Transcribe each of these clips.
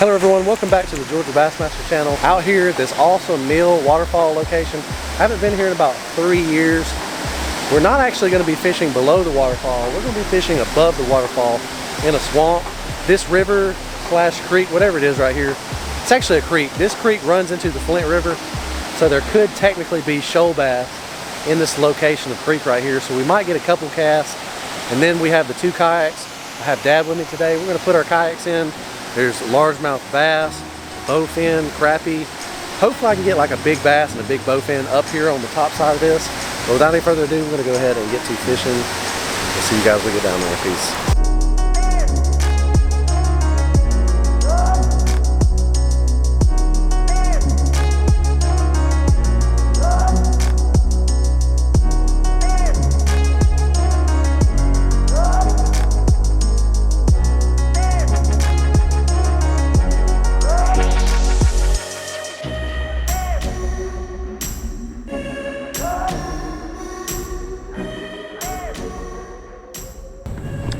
Hello everyone, welcome back to the Georgia Bassmaster channel. Out here at this awesome Mill waterfall location. I haven't been here in about 3 years. We're not actually going to be fishing below the waterfall. We're going to be fishing above the waterfall in a swamp. This river slash creek, whatever it is right here, it's actually a creek. This creek runs into the Flint River, so there could technically be shoal bass in this location of creek right here. So we might get a couple casts, and then we have the 2 kayaks. I have Dad with me today. We're going to put our kayaks in. There's largemouth bass, bowfin, crappie. Hopefully I can get like a big bass and a big bowfin up here on the top side of this. But without any further ado, we're gonna go ahead and get to fishing. We'll see you guys when we get down there. Peace.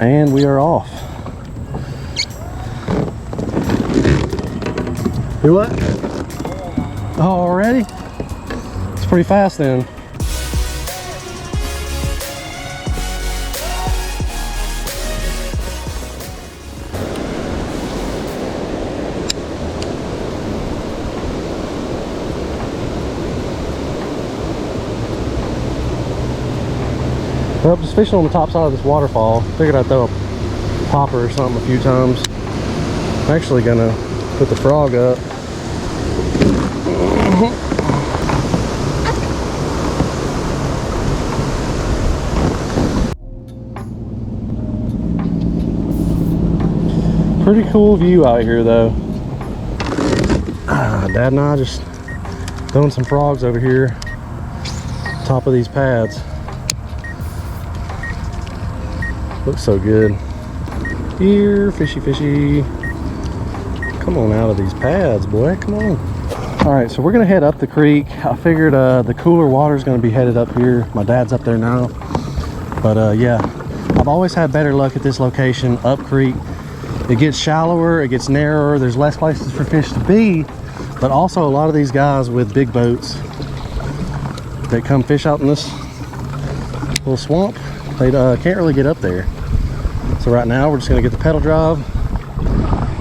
And we are off. You what? Oh, already? It's pretty fast then. Well, just fishing on the top side of this waterfall. Figured I'd throw a popper or something a few times. I'm actually gonna put the frog up. Pretty cool view out here though. Dad and I just throwing some frogs over here, top of these pads. Looks so good. Here, fishy, fishy. Come on out of these pads, boy. Come on. All right, so we're gonna head up the creek. I figured the cooler water is gonna be headed up here. My dad's up there now. But yeah, I've always had better luck at this location, up creek. It gets shallower, it gets narrower. There's less places for fish to be. But also a lot of these guys with big boats that come fish out in this little swamp, they can't really get up there. So right now we're just gonna get the pedal drive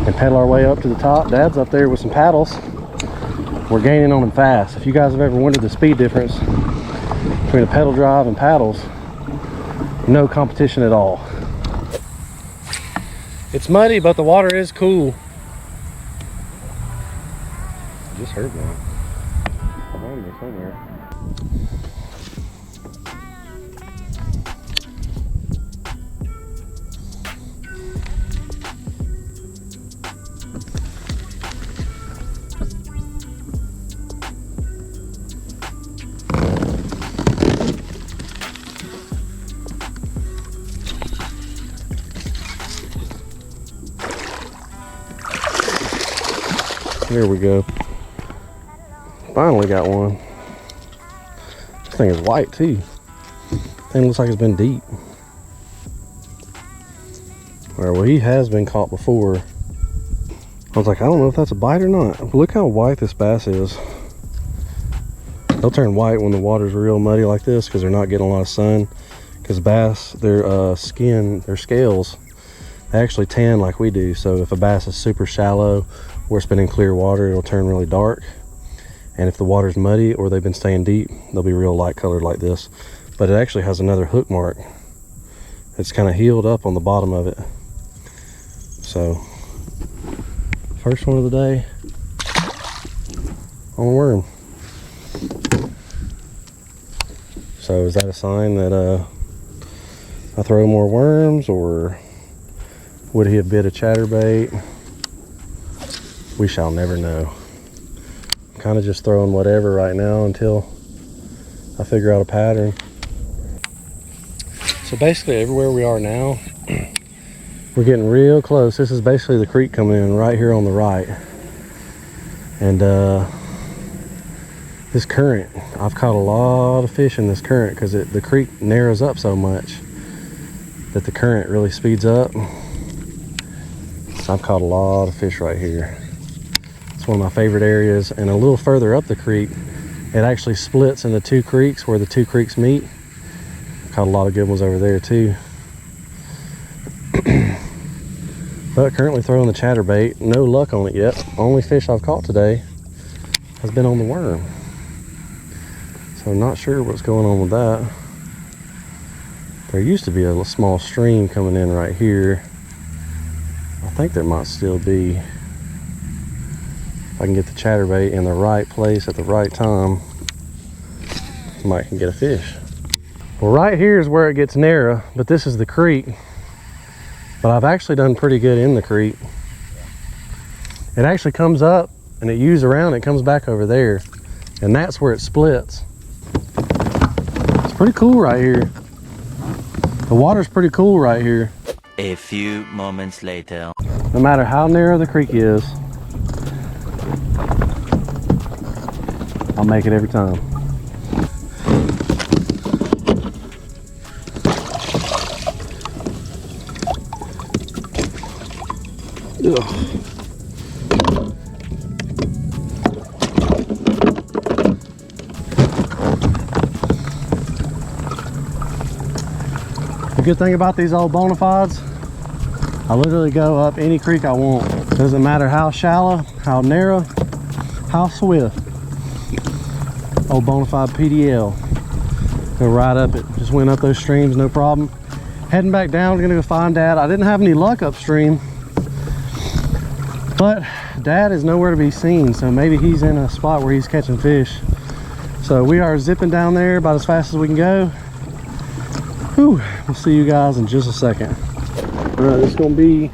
and pedal our way up to the top. Dad's up there with some paddles. We're gaining on them fast. If you guys have ever wondered the speed difference between a pedal drive and paddles, no competition at all. It's muddy, but the water is cool. I just heard one behind me somewhere. There we go. Finally got one. This thing is white too. Thing looks like it's been deep. Alright, well he has been caught before. I was like, I don't know if that's a bite or not. But look how white this bass is. They'll turn white when the water's real muddy like this because they're not getting a lot of sun. Because bass, their skin, their scales, they actually tan like we do. So if a bass is super shallow or it's been in clear water, it'll turn really dark. And if the water's muddy or they've been staying deep, they'll be real light colored like this. But it actually has another hook mark. It's kind of healed up on the bottom of it. So, first one of the day on a worm. So is that a sign that I throw more worms, or would he have bit a chatterbait? We shall never know. I'm kind of just throwing whatever right now until I figure out a pattern. So basically everywhere we are now, we're getting real close. This is basically the creek coming in right here on the right. And this current, I've caught a lot of fish in this current because the creek narrows up so much that the current really speeds up. I've caught a lot of fish right here. one of my favorite areas. And a little further up the creek, it actually splits into two creeks where the two creeks meet. Caught a lot of good ones over there too. But currently throwing the chatterbait. No luck on it yet. Only fish I've caught today has been on the worm. So I'm not sure what's going on with that. There used to be a small stream coming in right here. I think there might still be. If I can get the chatterbait in the right place at the right time, I might can get a fish. Well, right here is where it gets narrow, but this is the creek. But I've actually done pretty good in the creek. It actually comes up and it U's around, it comes back over there. And that's where it splits. It's pretty cool right here. The water's pretty cool right here. A few moments later. No matter how narrow the creek is, I'll make it every time. Ugh. The good thing about these old bona fides, I literally go up any creek I want. Doesn't matter how shallow, how narrow, how swift. Old bona fide PDL. Go right up it. Just went up those streams, no problem. Heading back down, gonna go find Dad. I didn't have any luck upstream, but Dad is nowhere to be seen, so maybe he's in a spot where he's catching fish. So we are zipping down there about as fast as we can go. Whew. We'll see you guys in just a second. All right, this is gonna be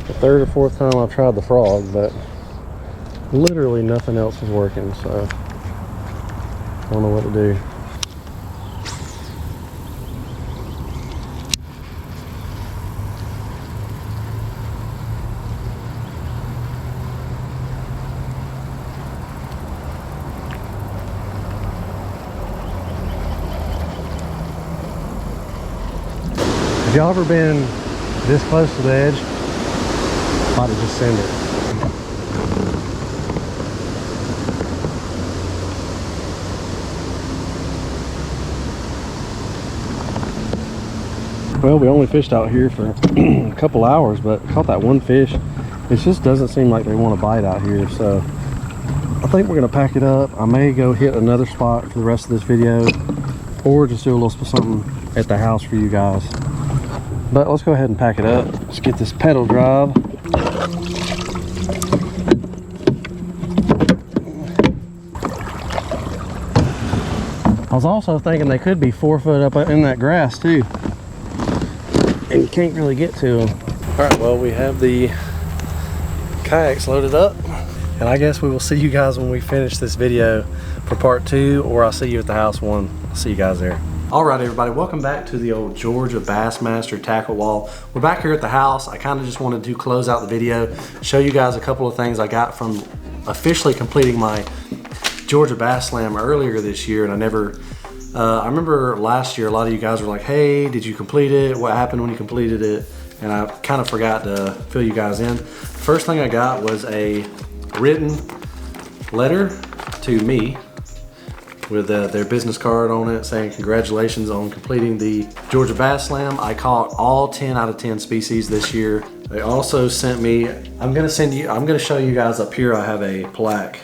the third or fourth time I've tried the frog, but literally nothing else was working, so I don't know what to do. Have y'all ever been this close to the edge? Might have just send it. Well, we only fished out here for a couple hours, but caught that one fish. It just doesn't seem like they want to bite out here, so I think we're gonna pack it up. I may go hit another spot for the rest of this video, or just do a little something at the house for you guys. But let's go ahead and pack it up. Let's get this pedal drive. I was also thinking they could be 4 foot up in that grass too, and you can't really get to them. All right, well, we have the kayaks loaded up, and I guess we will see you guys when we finish this video for part 2, or I'll see you at the house 1. I'll see you guys there. All right, everybody, welcome back to the old Georgia Bassmaster tackle wall. We're back here at the house. I kind of just wanted to close out the video, show you guys a couple of things I got from officially completing my Georgia Bass Slam earlier this year, and I remember last year a lot of you guys were like, hey, did you complete it? What happened when you completed it? And I kind of forgot to fill you guys in. First thing I got was a written letter to me with their business card on it saying congratulations on completing the Georgia Bass Slam. I caught all 10 out of 10 species this year. They also sent me, I'm gonna show you guys up here, I have a plaque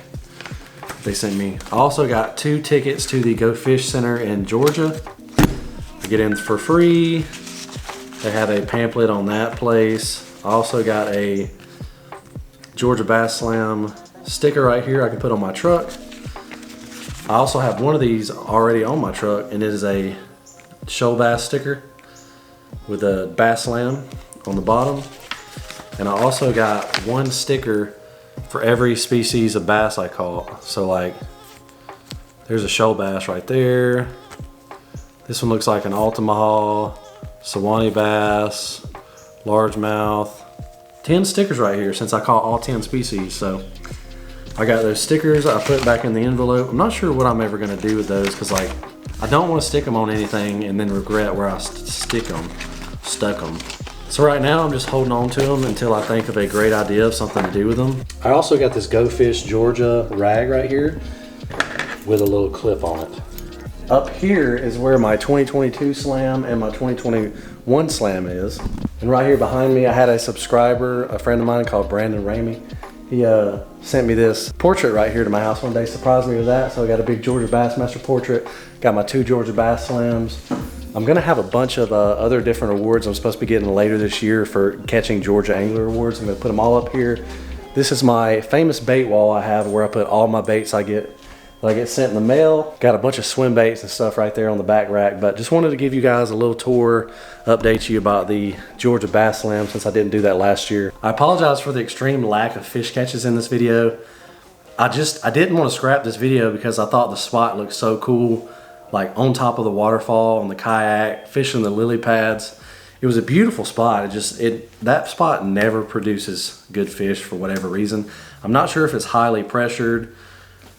they sent me. I also got 2 tickets to the Go Fish Center in Georgia. I get in for free. They have a pamphlet on that place. I also got a Georgia Bass Slam sticker right here I can put on my truck. I also have one of these already on my truck, and it is a shoal bass sticker with a Bass Slam on the bottom. And I also got 1 sticker for every species of bass I caught. So like, there's a shoal bass right there. This one looks like an Altamaha, Sewanee bass, largemouth. 10 stickers right here since I caught all 10 species. So I got those stickers, I put back in the envelope. I'm not sure what I'm ever gonna do with those, because like, I don't want to stick them on anything and then regret where I stuck them. So right now I'm just holding on to them until I think of a great idea of something to do with them. I also got this Go Fish Georgia rag right here with a little clip on it. Up here is where my 2022 slam and my 2021 slam is. And right here behind me, I had a subscriber, a friend of mine called Brandon Ramey. He sent me this portrait right here to my house one day, surprised me with that. So I got a big Georgia Bassmaster portrait, got my 2 Georgia Bass Slams. I'm gonna have a bunch of other different awards I'm supposed to be getting later this year for catching Georgia Angler Awards. I'm gonna put them all up here. This is my famous bait wall I have where I put all my baits I get sent in the mail. Got a bunch of swim baits and stuff right there on the back rack, but just wanted to give you guys a little tour, update you about the Georgia Bass Slam since I didn't do that last year. I apologize for the extreme lack of fish catches in this video. I didn't want to scrap this video because I thought the spot looked so cool, like on top of the waterfall on the kayak, fishing the lily pads. It was a beautiful spot. That spot never produces good fish for whatever reason. I'm not sure if it's highly pressured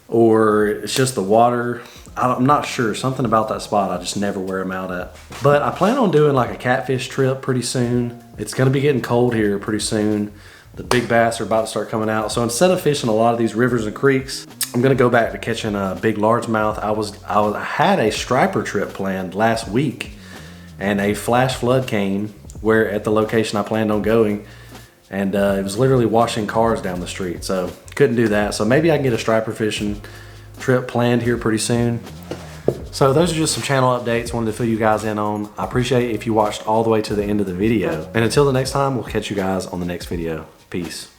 or it's just the water. I'm not sure. Something about that spot I just never wear them out at. But I plan on doing like a catfish trip pretty soon. It's gonna be getting cold here pretty soon. The big bass are about to start coming out. So instead of fishing a lot of these rivers and creeks, I'm gonna go back to catching a big largemouth. I had a striper trip planned last week and a flash flood came where at the location I planned on going, and it was literally washing cars down the street, so couldn't do that. So maybe I can get a striper fishing trip planned here pretty soon. So those are just some channel updates wanted to fill you guys in on. I appreciate if you watched all the way to the end of the video. And until the next time, we'll catch you guys on the next video. Peace.